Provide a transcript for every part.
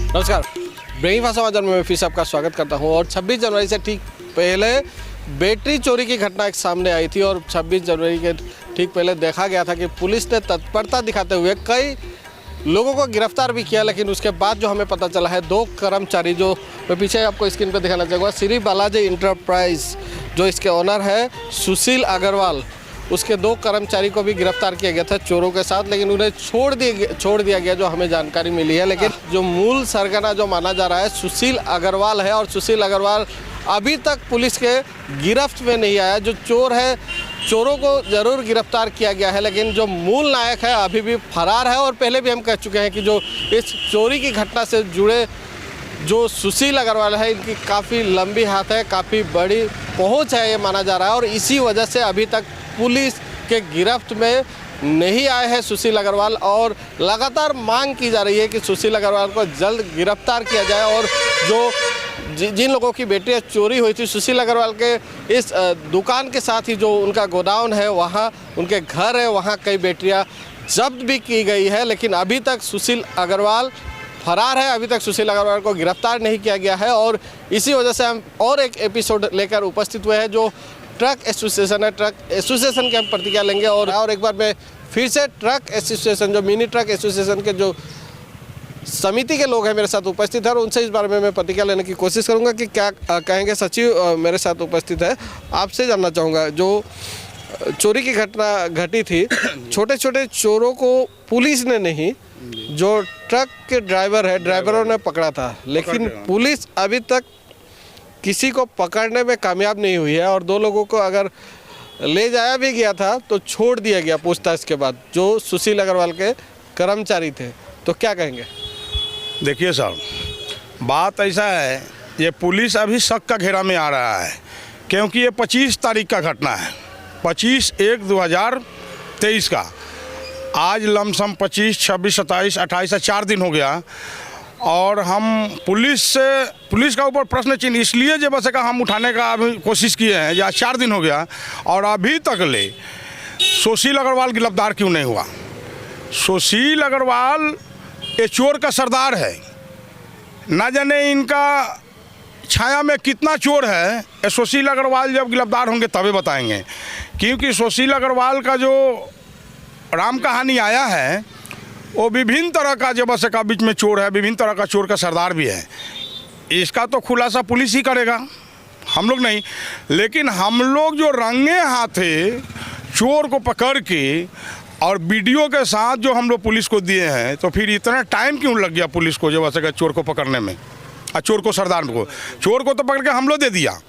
नमस्कार, ब्रेकिंग समाचार में मैं फिर से आपका स्वागत करता हूं। और 26 जनवरी से ठीक पहले बैटरी चोरी की घटना एक सामने आई थी और 26 जनवरी के ठीक पहले देखा गया था कि पुलिस ने तत्परता दिखाते हुए कई लोगों को गिरफ्तार भी किया। लेकिन उसके बाद जो हमें पता चला है, 2 कर्मचारी, जो मैं पीछे आपको स्क्रीन पर दिखाना चाहूँगा, श्री बालाजी इंटरप्राइज जो इसके ओनर है सुशील अग्रवाल, उसके 2 कर्मचारी को भी गिरफ्तार किया गया था चोरों के साथ। लेकिन उन्हें छोड़ दिया गया, जो हमें जानकारी मिली है। लेकिन जो मूल सरगना जो माना जा रहा है सुशील अग्रवाल है, और सुशील अग्रवाल अभी तक पुलिस के गिरफ्त में नहीं आया। जो चोर है, चोरों को ज़रूर गिरफ्तार किया गया है, लेकिन जो मूल नायक है अभी भी फरार है। और पहले भी हम कह चुके हैं कि जो इस चोरी की घटना से जुड़े जो सुशील अग्रवाल है, इनकी काफ़ी लंबी हाथ है, काफ़ी बड़ी पहुंच है, ये माना जा रहा है। और इसी वजह से अभी तक पुलिस के गिरफ्त में नहीं आए हैं सुशील अग्रवाल। और लगातार मांग की जा रही है कि सुशील अग्रवाल को जल्द गिरफ्तार किया जाए। और जो जिन लोगों की बेटियां चोरी हुई थी, सुशील अग्रवाल के इस दुकान के साथ ही जो उनका गोडाउन है, वहाँ उनके घर है, वहाँ कई बेटियां जब्त भी की गई है। लेकिन अभी तक सुशील अग्रवाल फरार है, अभी तक सुशील अग्रवाल को गिरफ्तार नहीं किया गया है। और इसी वजह से हम और एक एपिसोड लेकर उपस्थित हुए हैं, जो ट्रक एसोसिएशन है। ट्रक एसोसिएशन की हम प्रतिक्रिया लेंगे। और एक बार मैं फिर से ट्रक एसोसिएशन, जो मिनी ट्रक एसोसिएशन के जो समिति के लोग हैं मेरे साथ उपस्थित है, और उनसे इस बारे में मैं प्रतिक्रिया लेने की कोशिश करूंगा कि क्या कहेंगे। सचिव मेरे साथ उपस्थित है, आपसे जानना चाहूँगा, जो चोरी की घटना घटी थी, छोटे छोटे चोरों को पुलिस ने नहीं, जो ट्रक के ड्राइवर है, ड्राइवरों ने पकड़ा था। लेकिन पुलिस अभी तक किसी को पकड़ने में कामयाब नहीं हुई है। और 2 लोगों को अगर ले जाया भी गया था तो छोड़ दिया गया पूछताछ के बाद, जो सुशील अग्रवाल के कर्मचारी थे। तो क्या कहेंगे? देखिए साहब, बात ऐसा है, ये पुलिस अभी शक का घेरा में आ रहा है, क्योंकि ये 25 तारीख का घटना है, 25/1/2023 का। आज लमसम 25, 26, 27, 28 से 4 दिन हो गया। और हम पुलिस का ऊपर प्रश्न चिन्ह इसलिए जब का हम उठाने का अभी कोशिश किए हैं, या 4 दिन हो गया और अभी तक ले सुशील अग्रवाल गिरफ्तार क्यों नहीं हुआ। सुशील अग्रवाल ये चोर का सरदार है, ना जाने इनका छाया में कितना चोर है। ये सुशील अग्रवाल जब गिरफ्तार होंगे तभी बताएंगे, क्योंकि सुशील अग्रवाल का जो राम कहानी आया है, वो विभिन्न तरह का जब का बीच में चोर है, विभिन्न तरह का चोर का सरदार भी है। इसका तो खुलासा पुलिस ही करेगा, हम लोग नहीं। लेकिन हम लोग जो रंगे हाथे चोर को पकड़ के और वीडियो के साथ जो हम लोग पुलिस को दिए हैं, तो फिर इतना टाइम क्यों लग गया पुलिस को जब का चोर को पकड़ने में, और चोर को सरदार को। चोर को तो पकड़ के हम लोग दे दिया,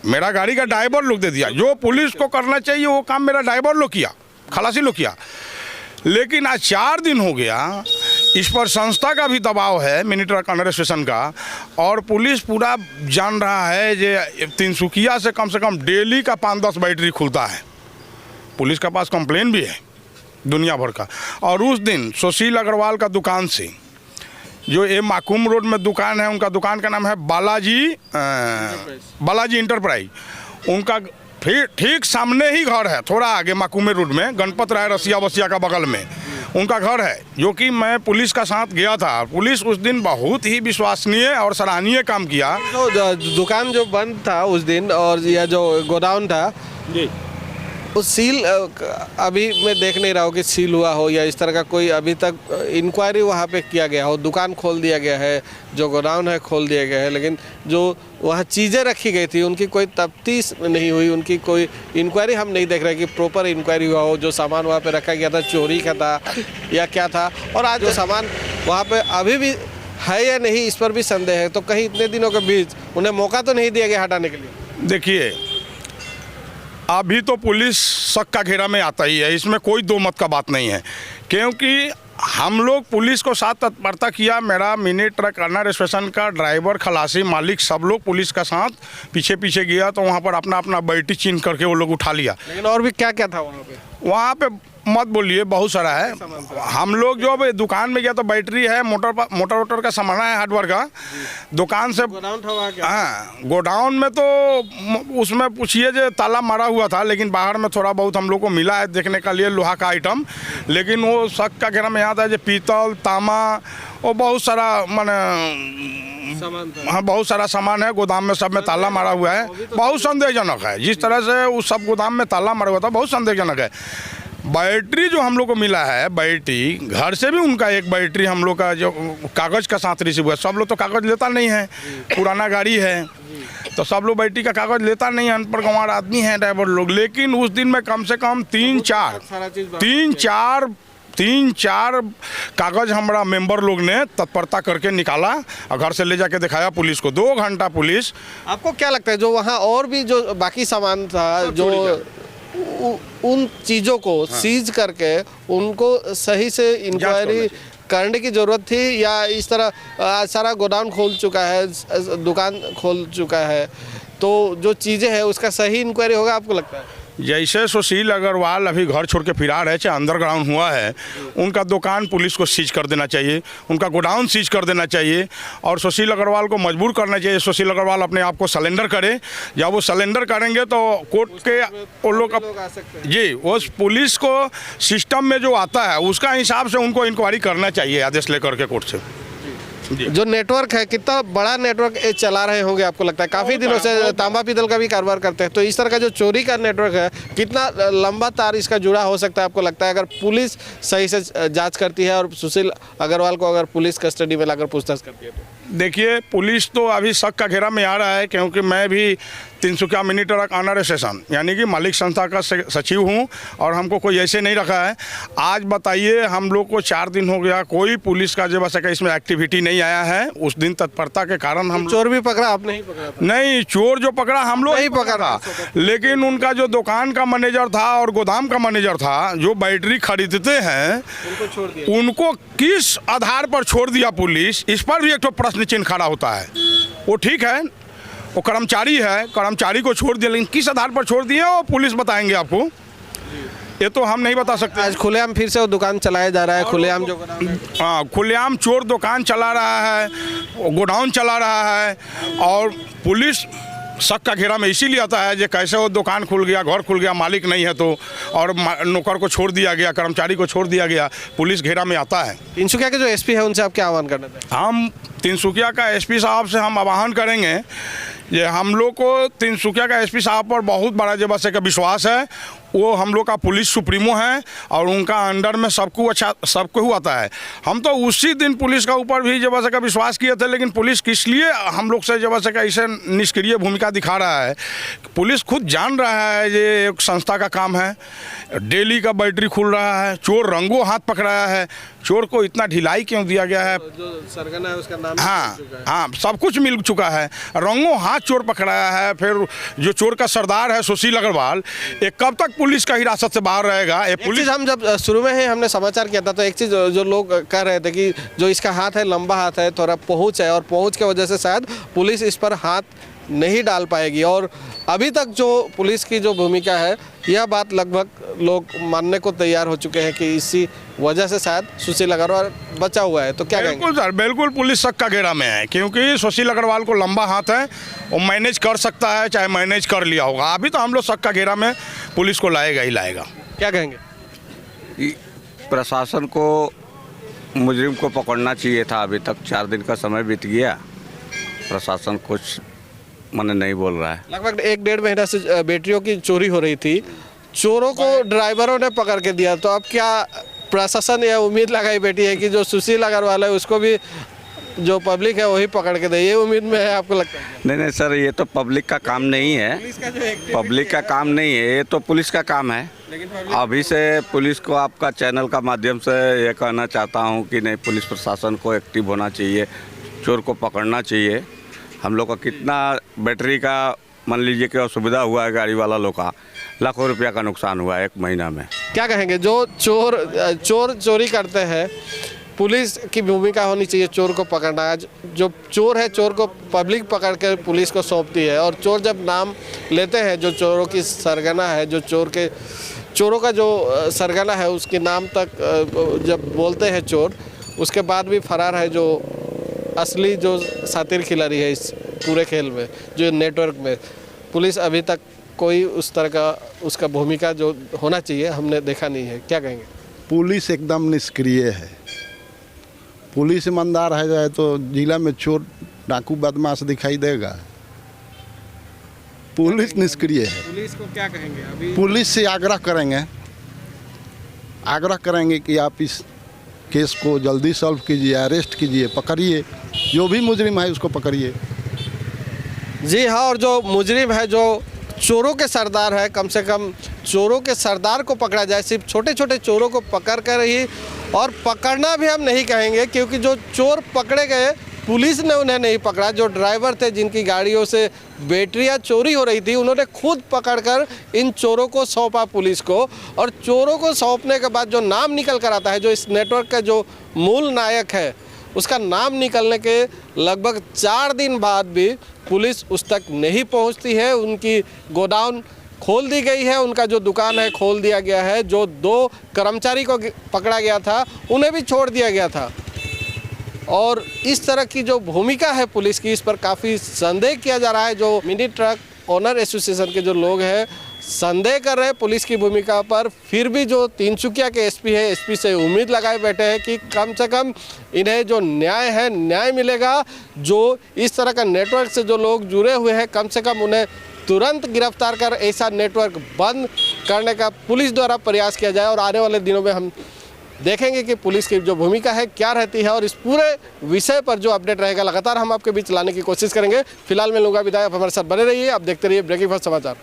मेरा गाड़ी का ड्राइवर लोग दे दिया। जो पुलिस को करना चाहिए वो काम मेरा ड्राइवर लोग किया, खलासी लोग किया। लेकिन आज 4 दिन हो गया, इस पर संस्था का भी दबाव है, मिनी ट्रक अंडर स्टेशन का। और पुलिस पूरा जान रहा है कि तिनसुकिया से कम डेली का 5-10 बैटरी खुलता है। पुलिस के पास कंप्लेन भी है दुनिया भर का। और उस दिन सुशील अग्रवाल का दुकान से, जो ये माकूम रोड में दुकान है, उनका दुकान का नाम है बालाजी इंटरप्राइज। उनका फिर ठीक सामने ही घर है, थोड़ा आगे माकूमे रोड में, गणपत राय रसिया बसिया का बगल में उनका घर है। जो कि मैं पुलिस का साथ गया था, पुलिस उस दिन बहुत ही विश्वसनीय और सराहनीय काम किया। तो दुकान जो बंद था उस दिन, और यह जो गोडाउन था जी, उस सील अभी मैं देख नहीं रहा हूँ कि सील हुआ हो या इस तरह का कोई अभी तक इंक्वायरी वहाँ पे किया गया हो। दुकान खोल दिया गया है, जो गोडाउन है खोल दिया गया है, लेकिन जो वहाँ चीज़ें रखी गई थी उनकी कोई तफ्तीश नहीं हुई, उनकी कोई इंक्वायरी हम नहीं देख रहे कि प्रॉपर इंक्वायरी हुआ हो। जो सामान वहाँ पे रखा गया था चोरी का था या क्या था, और आज जो सामान वहाँ पे अभी भी है या नहीं, इस पर भी संदेह है। तो कहीं इतने दिनों के बीच उन्हें मौका तो नहीं दिया गया हटाने के लिए? देखिए, अभी तो पुलिस शक का घेरा में आता ही है, इसमें कोई 2 मत का बात नहीं है। क्योंकि हम लोग पुलिस को साथ तत्परता किया, मेरा मिनी ट्रक अंडर स्टेशन का ड्राइवर, खलासी, मालिक सब लोग पुलिस का साथ पीछे गया, तो वहाँ पर अपना अपना बैटरी चिन्ह करके वो लोग उठा लिया। लेकिन और भी क्या क्या था वहाँ पे? वहाँ पे मत बोलिए, बहुत सारा है। हम लोग जो अब दुकान में गया तो बैटरी है, मोटर का सामान है, हार्डवेयर का दुकान से। गोडाउन था वहाँ क्या? हाँ, गोडाउन में तो उसमें पूछिए जो ताला मारा हुआ था, लेकिन बाहर में थोड़ा बहुत हम लोग को मिला है देखने के लिए लोहा का आइटम। लेकिन वो शक का घेरा में याद है जो पीतल, तांबा और बहुत सारा माने हाँ बहुत सारा सामान है गोदाम में, सब में ताला मारा हुआ है। बहुत संदेहजनक है जिस तरह से उस सब गोदाम में ताला मारा हुआ था, बहुत संदेहजनक है। बैटरी जो हम लोग को मिला है, बैटरी घर से भी उनका एक बैटरी हम लोग का जो कागज़ का साथ रिसीव हुआ है। सब लोग तो कागज़ लेता नहीं है, पुराना गाड़ी है तो सब लोग बैटरी का कागज़ लेता नहीं है, अनपढ़ गंवार आदमी है ड्राइवर लोग। लेकिन उस दिन में कम से कम तीन चार कागज़ हमारा मेंबर लोग ने तत्परता करके निकाला और घर से ले जाके दिखाया पुलिस को। 2 घंटा पुलिस। आपको क्या लगता है जो वहाँ और भी जो बाकी सामान था, जो उन चीज़ों को सीज करके उनको सही से इंक्वायरी करने की ज़रूरत थी, या इस तरह सारा गोडाउन खोल चुका है, दुकान खोल चुका है, तो जो चीज़ें हैं उसका सही इंक्वायरी होगा आपको लगता है? जैसे सुशील अग्रवाल अभी घर छोड़ के फिरार है, चाहे अंडरग्राउंड हुआ है, उनका दुकान पुलिस को सीज कर देना चाहिए, उनका गोडाउन सीज कर देना चाहिए और सुशील अग्रवाल को मजबूर करना चाहिए। सुशील अग्रवाल अपने आप को सरेंडर करे। जब वो सरेंडर करेंगे तो कोर्ट के वो लोग जी उस पुलिस को सिस्टम में जो आता है उसका हिसाब से उनको इंक्वायरी करना चाहिए आदेश लेकर के कोर्ट से। जो नेटवर्क है, कितना बड़ा नेटवर्क ये चला रहे होंगे आपको लगता है? काफ़ी दिनों से तांबा पीतल का भी कारोबार करते हैं, तो इस तरह का जो चोरी का नेटवर्क है, कितना लंबा तार इसका जुड़ा हो सकता है आपको लगता है, अगर पुलिस सही से जांच करती है और सुशील अग्रवाल को अगर पुलिस कस्टडी में लाकर पूछताछ करती है तो? देखिए, पुलिस तो अभी शक का घेरा में आ रहा है, क्योंकि मैं भी Tinsukia mini truck owner association यानी कि मालिक संस्था का सचिव हूं और हमको कोई ऐसे नहीं रखा है। आज बताइए, हम लोग को 4 दिन हो गया, कोई पुलिस का जब ऐसा इसमें एक्टिविटी नहीं आया है। उस दिन तत्परता के कारण हम चोर भी पकड़ा, आपने ही पकड़ा था? नहीं, चोर जो पकड़ा हम लोग नहीं पकड़ा, लेकिन उनका जो दुकान का मैनेजर था और गोदाम का मैनेजर था, जो बैटरी खरीदते हैं, उनको किस आधार पर छोड़ दिया पुलिस, इस पर भी एक तो प्रश्न चिन्ह खड़ा होता है। वो ठीक है, वो कर्मचारी है, कर्मचारी को छोड़ दिया, लेकिन किस आधार पर छोड़ दिए वो पुलिस बताएंगे आपको, ये तो हम नहीं बता सकते। आज खुलेआम फिर से वो दुकान चलाया जा रहा है, खुलेआम जो हाँ, खुलेआम चोर दुकान चला रहा है, गोडाउन चला रहा है और पुलिस शक का घेरा में इसीलिए आता है कि कैसे वो दुकान खुल गया, घर खुल गया, मालिक नहीं है तो, और नौकर को छोड़ दिया गया, कर्मचारी को छोड़ दिया गया, पुलिस घेरा में आता है। तिनसुकिया के जो एसपी है उनसे आप क्या आह्वान करना चाहते हैं? हम तिनसुकिया का एसपी साहब से हम आह्वान करेंगे, ये हम लोग को तिनसुकिया का एसपी साहब पर बहुत बड़ा जब से का विश्वास है। वो हम लोग का पुलिस सुप्रीमो है और उनका अंडर में सबको अच्छा सबको हुआ आता है। हम तो उसी दिन पुलिस का ऊपर भी जब का विश्वास किए थे, लेकिन पुलिस किस लिए हम लोग से जब से का ऐसे निष्क्रिय भूमिका दिखा रहा है। पुलिस खुद जान रहा है ये एक संस्था का काम है, डेली का बैटरी खुल रहा है, चोर रंगों हाथ पकड़ाया है, चोर को इतना ढिलाई क्यों दिया गया है? जो सरगना है उसका नाम हाँ, सब कुछ मिल चुका है, रंगों हाथ चोर पकड़ाया है। फिर जो चोर का सरदार है सुशील अग्रवाल, ये कब तक पुलिस का हिरासत से बाहर रहेगा? ये पुलिस हम जब शुरू में ही हमने समाचार किया था तो एक चीज़ जो लोग कह रहे थे कि जो इसका हाथ है लंबा हाथ है, थोड़ा पहुँच है और पहुँच की वजह से शायद पुलिस इस पर हाथ नहीं डाल पाएगी। और अभी तक जो पुलिस की जो भूमिका है, यह बात लगभग लोग मानने को तैयार हो चुके हैं कि इसी वजह से शायद सुशील अग्रवाल बचा हुआ है। तो क्या कहेंगे? बिल्कुल सर, बिल्कुल पुलिस शक का घेरा में है, क्योंकि सुशील अग्रवाल को लंबा हाथ है, वो मैनेज कर सकता है, चाहे मैनेज कर लिया होगा। अभी तो हम लोग शक का घेरा में, पुलिस को लाएगा ही लाएगा। क्या कहेंगे? प्रशासन को मुजरिम को पकड़ना चाहिए था। अभी तक 4 दिन का समय बीत गया, प्रशासन कुछ मैंने नहीं बोल रहा है। लगभग 1-1.5 महीना से बैटरियों की चोरी हो रही थी, चोरों को ड्राइवरों ने पकड़ के दिया, तो अब क्या प्रशासन यह उम्मीद लगाई बैठी है कि जो सुशील अग्रवाल है उसको भी जो पब्लिक है वही पकड़ के दे, ये उम्मीद में है आपको लगता है? नहीं सर, ये तो पब्लिक का काम नहीं है, पब्लिक का काम नहीं है, ये तो पुलिस का काम है। अभी से पुलिस को आपका चैनल का माध्यम से ये कहना चाहता हूँ कि नहीं, पुलिस प्रशासन को एक्टिव होना चाहिए, चोर को पकड़ना चाहिए। हम लोग का कितना बैटरी का मान लीजिए कि असुविधा हुआ है, गाड़ी वाला लोग का लाखों रुपया का नुकसान हुआ है 1 महीना में। क्या कहेंगे? जो चोर चोरी करते हैं, पुलिस की भूमिका होनी चाहिए चोर को पकड़ना। जो चोर है, चोर को पब्लिक पकड़ कर पुलिस को सौंपती है, और चोर जब नाम लेते हैं, जो चोरों की सरगना है, जो चोरों का जो सरगना है उसके नाम तक जब बोलते हैं चोर, उसके बाद भी फरार है जो असली जो सातिर खिलाड़ी है इस पूरे खेल में, जो नेटवर्क में। पुलिस अभी तक कोई उस तरह का उसका भूमिका जो होना चाहिए हमने देखा नहीं है। क्या कहेंगे? पुलिस एकदम निष्क्रिय है, पुलिस ईमानदार है जाए तो जिला में चोर डाकू बदमाश दिखाई देगा। पुलिस निष्क्रिय है। पुलिस को क्या कहेंगे अभी? पुलिस से आग्रह करेंगे कि आप इस केस को जल्दी सॉल्व कीजिए, अरेस्ट कीजिए, पकड़िए, जो भी मुजरिम है उसको पकड़िए। जी हाँ, और जो मुजरिम है, जो चोरों के सरदार है, कम से कम चोरों के सरदार को पकड़ा जाए। सिर्फ छोटे छोटे चोरों को पकड़ कर ही, और पकड़ना भी हम नहीं कहेंगे क्योंकि जो चोर पकड़े गए पुलिस ने उन्हें नहीं पकड़ा। जो ड्राइवर थे जिनकी गाड़ियों से बैटरियां चोरी हो रही थी, उन्होंने खुद पकड़कर इन चोरों को सौंपा पुलिस को। और चोरों को सौंपने के बाद जो नाम निकल कर आता है, जो इस नेटवर्क का जो मूल नायक है, उसका नाम निकलने के लगभग 4 दिन बाद भी पुलिस उस तक नहीं पहुंचती है। उनकी गोडाउन खोल दी गई है, उनका जो दुकान है खोल दिया गया है। जो 2 कर्मचारी को पकड़ा गया था उन्हें भी छोड़ दिया गया था। और इस तरह की जो भूमिका है पुलिस की, इस पर काफ़ी संदेह किया जा रहा है। जो मिनी ट्रक ओनर एसोसिएशन के जो लोग हैं संदेह कर रहे हैं पुलिस की भूमिका पर। फिर भी जो तिनसुकिया के एसपी है, एसपी से उम्मीद लगाए बैठे हैं कि कम से कम इन्हें जो न्याय है न्याय मिलेगा। जो इस तरह का नेटवर्क से जो लोग जुड़े हुए हैं, कम से कम उन्हें तुरंत गिरफ्तार कर ऐसा नेटवर्क बंद करने का पुलिस द्वारा प्रयास किया जाए। और आने वाले दिनों में हम देखेंगे कि पुलिस की जो भूमिका है क्या रहती है, और इस पूरे विषय पर जो अपडेट रहेगा लगातार हम आपके बीच लाने की कोशिश करेंगे। फिलहाल मैं लूँगा विदाई, आप हमारे साथ बने रहिए, आप देखते रहिए ब्रेकिंग फर्स्ट समाचार।